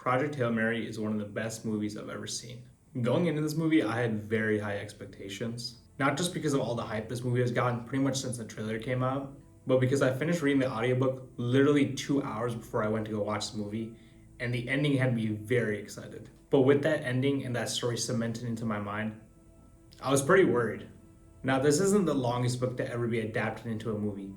Project Hail Mary is one of the best movies I've ever seen. Going into this movie, I had very high expectations. Not just because of all the hype this movie has gotten pretty much since the trailer came out, but because I finished reading the audiobook literally 2 hours before I went to go watch the movie, and the ending had me very excited. But with that ending and that story cemented into my mind, I was pretty worried. Now, this isn't the longest book to ever be adapted into a movie,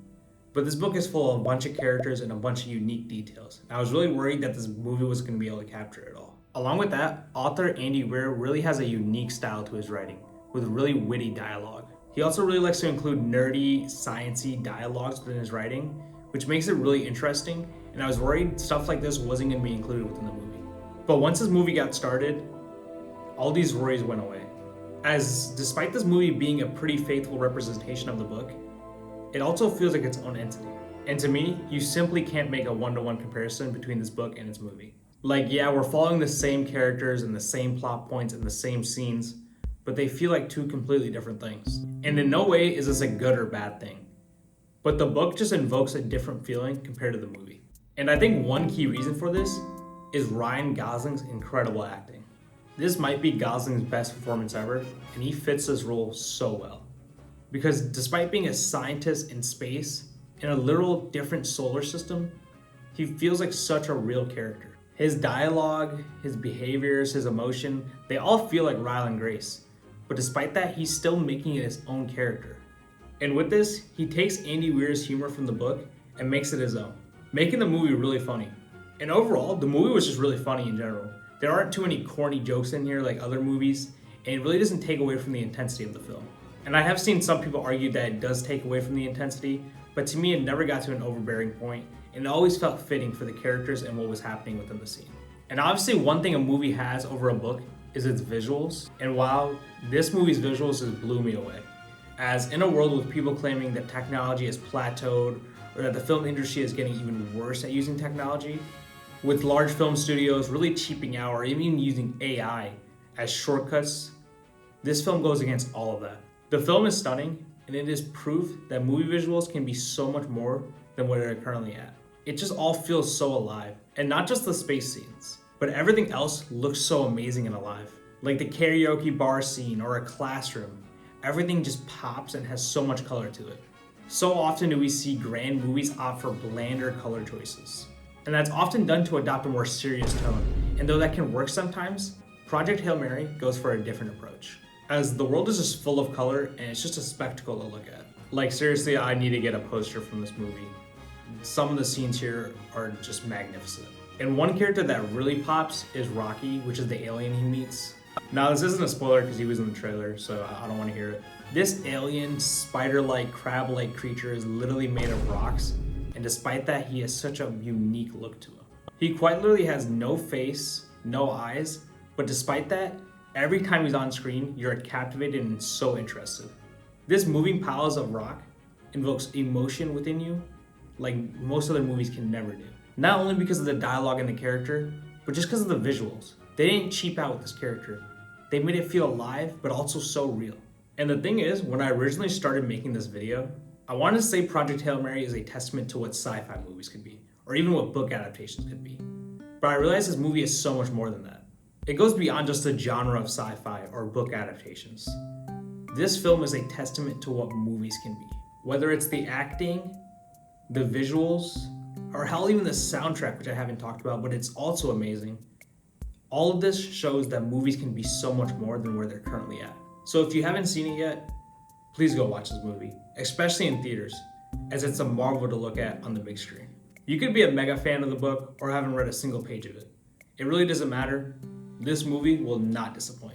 but this book is full of a bunch of characters and a bunch of unique details. And I was really worried that this movie was going to be able to capture it all. Along with that, author Andy Weir really has a unique style to his writing, with really witty dialogue. He also really likes to include nerdy, sciencey dialogues within his writing, which makes it really interesting, and I was worried stuff like this wasn't going to be included within the movie. But once this movie got started, all these worries went away. As despite this movie being a pretty faithful representation of the book, it also feels like its own entity. And to me, you simply can't make a one-to-one comparison between this book and its movie. Like, yeah, we're following the same characters and the same plot points and the same scenes, but they feel like two completely different things. And in no way is this a good or bad thing, but the book just invokes a different feeling compared to the movie. And I think one key reason for this is Ryan Gosling's incredible acting. This might be Gosling's best performance ever, and he fits this role so well. Because despite being a scientist in space, in a literal different solar system, he feels like such a real character. His dialogue, his behaviors, his emotion, they all feel like Ryland Grace. But despite that, he's still making it his own character. And with this, he takes Andy Weir's humor from the book and makes it his own, making the movie really funny. And overall, the movie was just really funny in general. There aren't too many corny jokes in here like other movies, and it really doesn't take away from the intensity of the film. And I have seen some people argue that it does take away from the intensity, but to me it never got to an overbearing point, and it always felt fitting for the characters and what was happening within the scene. And obviously one thing a movie has over a book is its visuals, and wow, this movie's visuals just blew me away. As in a world with people claiming that technology has plateaued, or that the film industry is getting even worse at using technology, with large film studios really cheaping out or even using AI as shortcuts, this film goes against all of that. The film is stunning, and it is proof that movie visuals can be so much more than what they're currently at. It just all feels so alive, and not just the space scenes, but everything else looks so amazing and alive. Like the karaoke bar scene or a classroom, everything just pops and has so much color to it. So often do we see grand movies opt for blander color choices, and that's often done to adopt a more serious tone. And though that can work sometimes, Project Hail Mary goes for a different approach, as the world is just full of color and it's just a spectacle to look at. Like seriously, I need to get a poster from this movie. Some of the scenes here are just magnificent. And one character that really pops is Rocky, which is the alien he meets. Now this isn't a spoiler because he was in the trailer, so I don't want to hear it. This alien, spider-like, crab-like creature is literally made of rocks, and despite that, he has such a unique look to him. He quite literally has no face, no eyes, but despite that, every time he's on screen, you're captivated and so interested. This moving piles of rock invokes emotion within you like most other movies can never do. Not only because of the dialogue and the character, but just because of the visuals. They didn't cheap out with this character. They made it feel alive, but also so real. And the thing is, when I originally started making this video, I wanted to say Project Hail Mary is a testament to what sci-fi movies could be, or even what book adaptations could be. But I realized this movie is so much more than that. It goes beyond just the genre of sci-fi or book adaptations. This film is a testament to what movies can be. Whether it's the acting, the visuals, or hell, even the soundtrack, which I haven't talked about, but it's also amazing. All of this shows that movies can be so much more than where they're currently at. So if you haven't seen it yet, please go watch this movie, especially in theaters, as it's a marvel to look at on the big screen. You could be a mega fan of the book or haven't read a single page of it. It really doesn't matter. This movie will not disappoint.